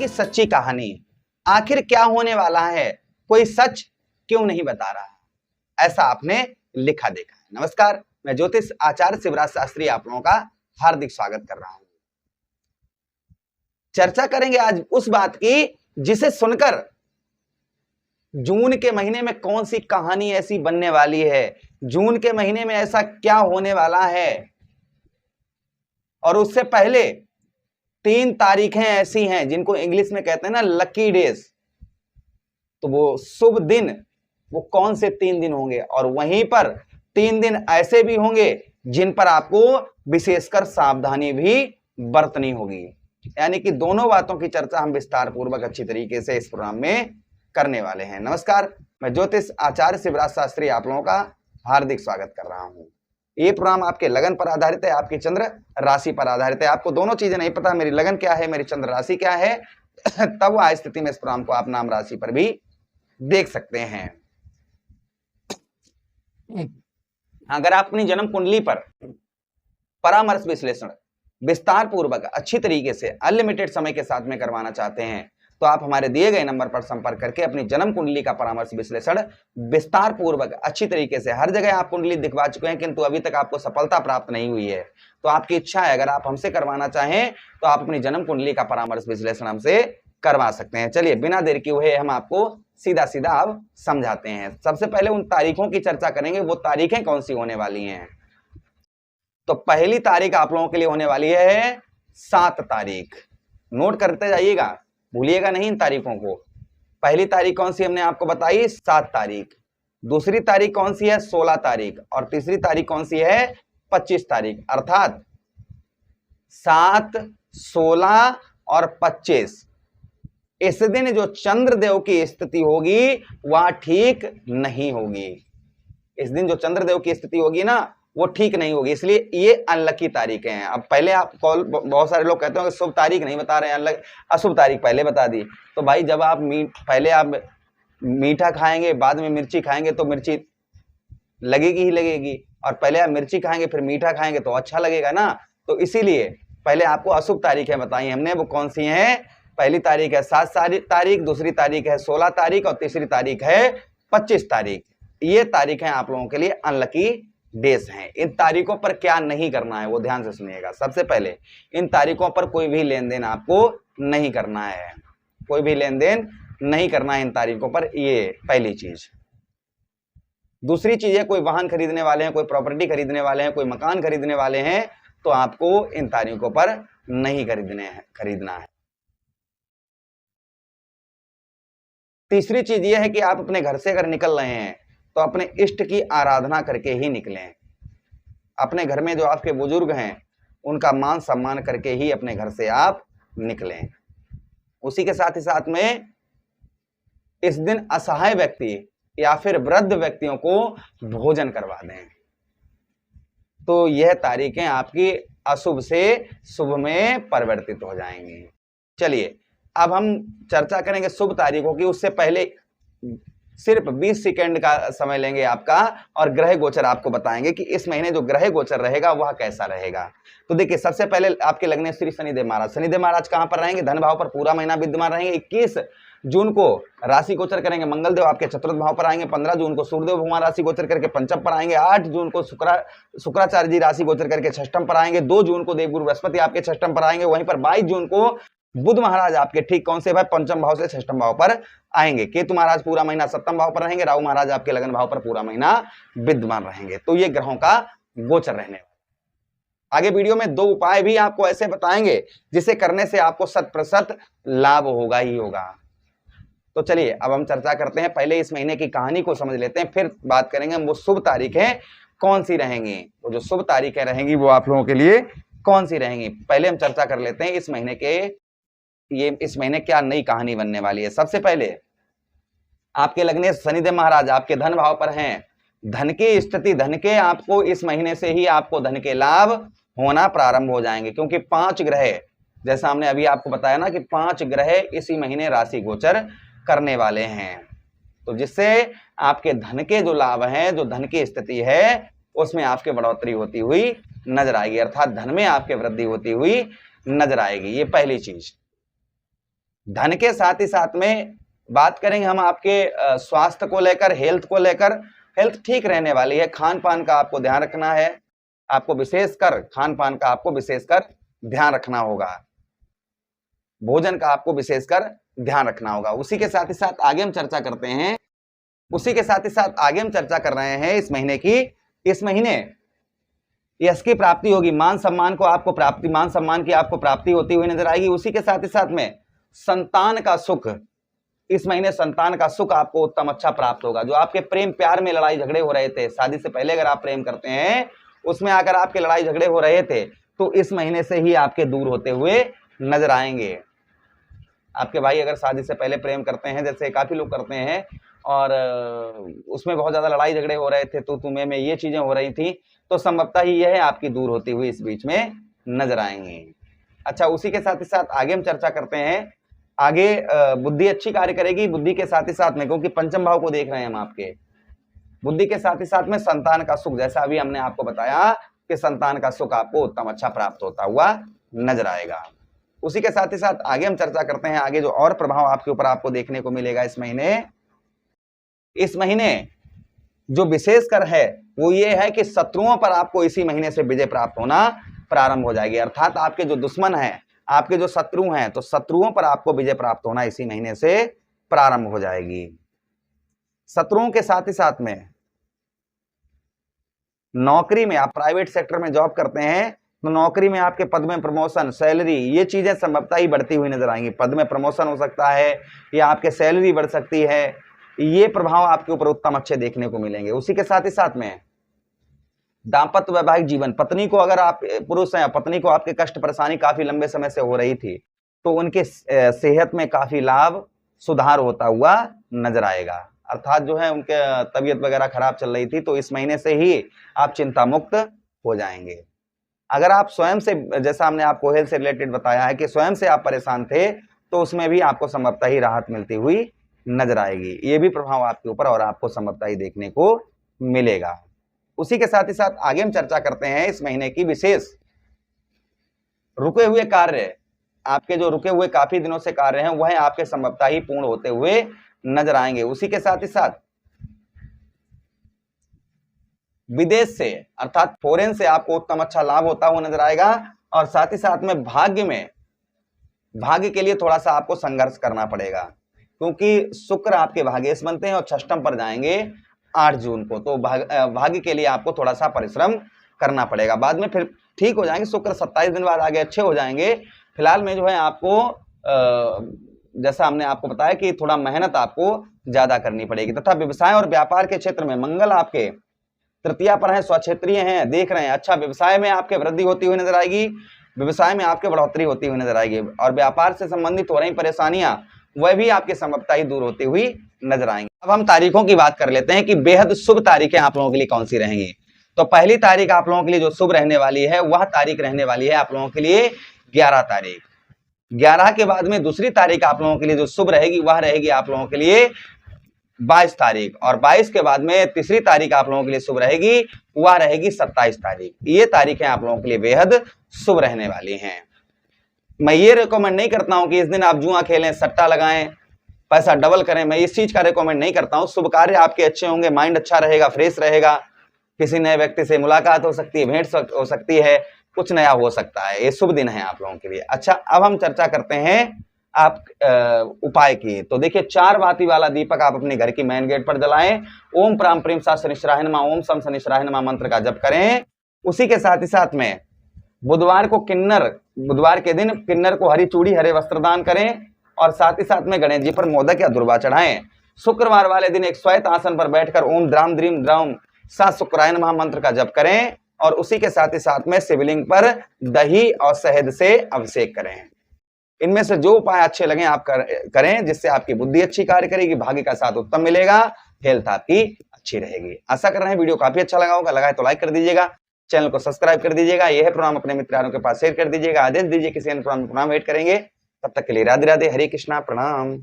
की सच्ची कहानी। आखिर क्या होने वाला है, कोई सच क्यों नहीं बता रहा, ऐसा आपने लिखा देखा है। नमस्कार, मैं ज्योतिष आचार्य शिवराज शास्त्री आप लोगों का हार्दिक स्वागत कर रहा हूं। चर्चा करेंगे आज उस बात की जिसे सुनकर जून के महीने में कौन सी कहानी ऐसी बनने वाली है, जून के महीने में ऐसा क्या होने वाला है। और उससे पहले 3 तारीखें ऐसी हैं जिनको इंग्लिश में कहते हैं ना लकी डेज। तो वो शुभ दिन वो कौन से 3 दिन होंगे, और वहीं पर 3 दिन ऐसे भी होंगे जिन पर आपको विशेषकर सावधानी भी बरतनी होगी। यानी कि दोनों बातों की चर्चा हम विस्तार पूर्वक अच्छी तरीके से इस प्रोग्राम में करने वाले हैं। नमस्कार, मैं ज्योतिष आचार्य शिवराज शास्त्री आप लोगों का हार्दिक स्वागत कर रहा हूं। ये प्रोग्राम आपके लगन पर आधारित है, आपकी चंद्र राशि पर आधारित है। आपको दोनों चीजें नहीं पता, मेरी लगन क्या है, मेरी चंद्र राशि क्या है, तब वह स्थिति में इस प्रोग्राम को आप नाम राशि पर भी देख सकते हैं। अगर आप अपनी जन्म कुंडली पर परामर्श विश्लेषण विस्तार पूर्वक अच्छी तरीके से अनलिमिटेड समय के साथ में करवाना चाहते हैं तो आप हमारे दिए गए नंबर पर संपर्क करके अपनी जन्म कुंडली का परामर्श विश्लेषण विस्तार पूर्वक अच्छी तरीके से, हर जगह आप कुंडली दिखवा चुके हैं किंतु अभी तक आपको सफलता प्राप्त नहीं हुई है, तो आपकी इच्छा है अगर आप हमसे करवाना चाहें तो आप अपनी जन्म कुंडली का परामर्श विश्लेषण हमसे करवा सकते हैं। चलिए बिना देर किए हुए हम आपको सीधा सीधा अब समझाते हैं। सबसे पहले उन तारीखों की चर्चा करेंगे, वो तारीखें कौन सी होने वाली हैं। तो पहली तारीख आप लोगों के लिए होने वाली है 7 तारीख। नोट करते जाइएगा, भूलिएगा नहीं इन तारीखों को। पहली तारीख कौन सी हमने आपको बताई, 7 तारीख। दूसरी तारीख कौन सी है, 16 तारीख। और तीसरी तारीख कौन सी है, 25 तारीख। अर्थात 7, 16 और 25 इस दिन जो चंद्रदेव की स्थिति होगी वह ठीक नहीं होगी। इस दिन जो चंद्रदेव की स्थिति होगी ना वो ठीक नहीं होगी, इसलिए ये अनलकी तारीखें हैं। अब पहले आप कॉल, बहुत सारे लोग कहते हैं कि शुभ तारीख नहीं बता रहे हैं, अशुभ तारीख पहले बता दी। तो भाई जब आप पहले आप मीठा खाएंगे बाद में मिर्ची खाएंगे तो मिर्ची लगेगी ही लगेगी, और पहले आप मिर्ची खाएंगे फिर मीठा खाएंगे तो अच्छा लगेगा ना। तो इसीलिए पहले आपको अशुभ तारीखें बताई हमने, वो कौन सी हैं। पहली तारीख है 7 तारीख, दूसरी तारीख है 16 तारीख और तीसरी तारीख है 25 तारीख। ये तारीखें आप लोगों के लिए अनलकी डेज हैं। इन तारीखों पर क्या नहीं करना है वो ध्यान से सुनिएगा। सबसे पहले इन तारीखों पर कोई भी लेन देन आपको नहीं करना है, कोई भी लेन देन नहीं करना है इन तारीखों पर, ये पहली चीज। दूसरी चीज है, कोई वाहन खरीदने वाले हैं, कोई प्रॉपर्टी खरीदने वाले हैं, कोई मकान खरीदने वाले हैं तो आपको इन तारीखों पर नहीं खरीदना है। तीसरी चीज यह है कि आप अपने घर से अगर निकल रहे हैं तो अपने इष्ट की आराधना करके ही निकलें। अपने घर में जो आपके बुजुर्ग हैं उनका मान सम्मान करके ही अपने घर से आप निकलें। उसी के साथ ही साथ में इस दिन असहाय व्यक्ति या फिर वृद्ध व्यक्तियों को भोजन करवा दें। तो यह तारीखें आपकी अशुभ से शुभ में परिवर्तित हो जाएंगी। चलिए अब हम चर्चा करेंगे शुभ तारीखों की। उससे पहले सिर्फ 20 सेकंड का समय लेंगे आपका और ग्रह गोचर आपको बताएंगे कि इस महीने जो ग्रह गोचर रहेगा वह कैसा रहेगा। तो देखिए सबसे पहले आपके लगने श्री शनिदेव महाराज। शनिदेव महाराज कहां पर रहेंगे, धन भाव पर पूरा महीना विद्यमान रहेंगे। 21 जून को राशि गोचर करेंगे मंगल देव आपके चतुर्थ भाव पर आएंगे। 15 जून को सूर्यदेव भगवान राशि गोचर करके पंचम पर आएंगे। 8 जून को शुक्राचार्य जी राशि गोचर करके षष्ठम पर आएंगे। 2 जून को देवगुरु बृहस्पति आपके षष्ठम पर आएंगे। वहीं पर 22 जून को बुध महाराज आपके ठीक कौन से भाई, पंचम भाव से षष्ठम भाव पर आएंगे। केतु महाराज पूरा महीना सप्तम भाव पर रहेंगे। राहु महाराज आपके लगन भाव पर पूरा महीना विद्यमान रहेंगे। तो ये ग्रहों का गोचर रहने वाला। आगे वीडियो में 2 उपाय भी आपको ऐसे बताएंगे जिसे करने से आपको 100% लाभ होगा ही होगा। तो चलिए अब हम चर्चा करते हैं। पहले इस महीने की कहानी को समझ लेते हैं, फिर बात करेंगे वो शुभ तारीखें कौन सी रहेंगी। वो जो शुभ तारीखें रहेंगी वो आप लोगों के लिए कौन सी रहेंगी। पहले हम चर्चा कर लेते हैं इस महीने क्या नई कहानी बनने वाली है। सबसे पहले आपके लगने शनिदेव महाराज आपके धन भाव पर हैं। धन की स्थिति, धन के आपको इस महीने से ही आपको धन के लाभ होना प्रारंभ हो जाएंगे, क्योंकि 5 ग्रह, जैसा हमने अभी आपको बताया ना कि 5 ग्रह इसी महीने राशि गोचर करने वाले हैं। तो जिससे आपके धन के जो लाभ हैं, जो धन की स्थिति है उसमें आपके बढ़ोतरी होती हुई नजर आएगी, अर्थात धन में आपके वृद्धि होती हुई नजर आएगी। ये पहली चीज। धन के साथ ही साथ में बात करेंगे हम आपके स्वास्थ्य को लेकर, हेल्थ को लेकर। हेल्थ ठीक रहने वाली है। खान पान का आपको ध्यान रखना है, आपको विशेषकर खान पान का आपको विशेषकर ध्यान रखना होगा, भोजन का आपको विशेषकर ध्यान रखना होगा। उसी के साथ ही साथ आगे हम चर्चा करते हैं, उसी के साथ ही साथ आगे हम चर्चा कर रहे हैं इस महीने की, इस महीने यश की प्राप्ति होगी, मान सम्मान को आपको प्राप्ति, मान सम्मान की आपको प्राप्ति होती हुई नजर आएगी। उसी के साथ ही साथ में संतान का सुख, इस महीने संतान का सुख आपको उत्तम अच्छा प्राप्त होगा। जो आपके प्रेम प्यार में लड़ाई झगड़े हो रहे थे, शादी से पहले अगर आप प्रेम करते हैं, उसमें अगर आपके लड़ाई झगड़े हो रहे थे, तो इस महीने से ही आपके दूर होते हुए नजर आएंगे। आपके भाई अगर शादी से पहले प्रेम करते हैं, जैसे काफी लोग करते हैं, और उसमें बहुत ज्यादा लड़ाई झगड़े हो रहे थे, तो तुम्हें में ये चीजें हो रही थी, तो संभवतः ही यह आपकी दूर होती हुई इस बीच में नजर आएंगी। अच्छा, उसी के साथ ही साथ आगे हम चर्चा करते हैं, आगे बुद्धि अच्छी कार्य करेगी। बुद्धि के साथ ही साथ में, क्योंकि पंचम भाव को देख रहे हैं हम आपके, बुद्धि के साथ ही साथ में संतान का सुख, जैसा अभी हमने आपको बताया कि संतान का सुख आपको उत्तम अच्छा प्राप्त होता हुआ नजर आएगा। उसी के साथ ही साथ आगे हम चर्चा करते हैं, आगे जो और प्रभाव आपके ऊपर आपको देखने को मिलेगा इस महीने, इस महीने जो विशेषकर है वो ये है कि शत्रुओं पर आपको इसी महीने से विजय प्राप्त होना प्रारंभ हो जाएगी। अर्थात आपके जो दुश्मन हैं, आपके जो शत्रु हैं, तो शत्रुओं पर आपको विजय प्राप्त होना इसी महीने से प्रारंभ हो जाएगी। शत्रुओं के साथ ही साथ में नौकरी में, आप प्राइवेट सेक्टर में जॉब करते हैं, तो नौकरी में आपके पद में प्रमोशन, सैलरी, ये चीजें संभवतः ही बढ़ती हुई नजर आएंगी। पद में प्रमोशन हो सकता है या आपके सैलरी बढ़ सकती है, ये प्रभाव आपके ऊपर उत्तम अच्छे देखने को मिलेंगे। उसी के साथ ही साथ में दाम्पत्य वैवाहिक जीवन, पत्नी को, अगर आप पुरुष हैं, पत्नी को आपके कष्ट परेशानी काफी लंबे समय से हो रही थी, तो उनके सेहत में काफी लाभ सुधार होता हुआ नजर आएगा। अर्थात जो है उनके तबीयत वगैरह खराब चल रही थी, तो इस महीने से ही आप चिंता मुक्त हो जाएंगे। अगर आप स्वयं से, जैसा हमने आपको हेल्थ से रिलेटेड बताया है कि स्वयं से आप परेशान थे, तो उसमें भी आपको संभवतः ही राहत मिलती हुई नजर आएगी। ये भी प्रभाव आपके ऊपर और आपको संभवतः ही देखने को मिलेगा। उसी के साथ ही साथ आगे हम चर्चा करते हैं इस महीने की विशेष रुके हुए कार्य, आपके जो रुके हुए काफी दिनों से कार्य हैं, वह आपके संभवतः ही पूर्ण होते हुए नजर आएंगे। उसी के साथ ही साथ विदेश से, अर्थात फॉरेन से आपको उत्तम अच्छा लाभ होता हुआ नजर आएगा। और साथ ही साथ में भाग्य के लिए थोड़ा सा आपको संघर्ष करना पड़ेगा, क्योंकि शुक्र आपके भाग्येश बनते हैं और षष्ठम पर जाएंगे 8 जून को, तो भाग्य के लिए आपको थोड़ा सा परिश्रम करना पड़ेगा। बाद में फिर ठीक हो जाएंगे, शुक्र 27 दिन बाद आगे अच्छे हो जाएंगे। फिलहाल में जो है आपको जैसा हमने आपको बताया कि थोड़ा मेहनत आपको ज्यादा करनी पड़ेगी। तथा व्यवसाय और व्यापार के क्षेत्र में मंगल आपके तृतीया पर है, स्वक्षेत्रीय हैं, देख रहे हैं, अच्छा व्यवसाय में आपके वृद्धि होती हुई नजर आएगी, व्यवसाय में आपके बढ़ोतरी होती हुई नजर आएगी। और व्यापार से संबंधित हो रही परेशानियां, वह भी आपके संभवतः ही दूर होती हुई नजर आएंगी। अब हम तारीखों की बात कर लेते हैं कि बेहद शुभ तारीखें आप लोगों के लिए कौन सी रहेंगी। तो पहली तारीख आप लोगों के लिए जो शुभ रहने वाली है, वह तारीख रहने वाली है आप लोगों के लिए 11 तारीख। 11 के बाद में दूसरी तारीख आप लोगों के लिए जो शुभ रहेगी, वह रहेगी आप लोगों के लिए 22 तारीख। और 22 के बाद में तीसरी तारीख आप लोगों के लिए शुभ रहेगी, वह रहेगी 27 तारीख। ये तारीखें आप लोगों के लिए बेहद शुभ रहने वाली हैं। मैं ये रिकमेंड नहीं करता हूं कि इस दिन आप जुआ खेलें, सट्टा लगाएं, पैसा डबल करें, मैं इस चीज का रिकमेंड नहीं करता हूं। शुभ कार्य आपके अच्छे होंगे, माइंड अच्छा रहेगा, फ्रेश रहेगा, किसी नए व्यक्ति से मुलाकात हो सकती है, भेंट हो सकती है, कुछ नया हो सकता है। ये शुभ दिन है आप लोगों के लिए। अच्छा, अब हम चर्चा करते हैं आप उपाय की। तो देखिए, 4 बाती वाला दीपक आप अपने घर की मेन गेट पर जलाएं, ओम प्राम प्रेम सा शनिश्चराय नमः, ओम सम शनिश्चराय नमः मंत्र का जप करें। उसी के साथ ही साथ में बुधवार के दिन किन्नर को हरी चूड़ी, हरे वस्त्र दान करें। और साथ ही साथ में गणेश जी पर मोदक या दुर्वा चढ़ाएं। शुक्रवार वाले दिन एक श्वेत आसन पर बैठकर ओम द्राम द्रीम द्राम सा शुक्राय नमः मंत्र का जप करें। और उसी के साथ ही साथ में शिवलिंग पर दही और शहद से अभिषेक करें। इनमें से जो उपाय अच्छे लगे आप करें, जिससे आपकी बुद्धि अच्छी कार्य करेगी, भाग्य का साथ उत्तम मिलेगा, हेल्थ आपकी अच्छी रहेगी। आशा कर रहे हैं वीडियो काफी अच्छा लगा होगा। लगा तो लाइक कर दीजिएगा, चैनल को सब्सक्राइब कर दीजिएगा। यह प्रोग्राम अपने मित्रों के पास शेयर कर दीजिएगा। आदेश दीजिए किसी अन्य प्रोग्राम वेट करेंगे। तब तक के लिए राधे राधे, हरे कृष्णा, प्रणाम।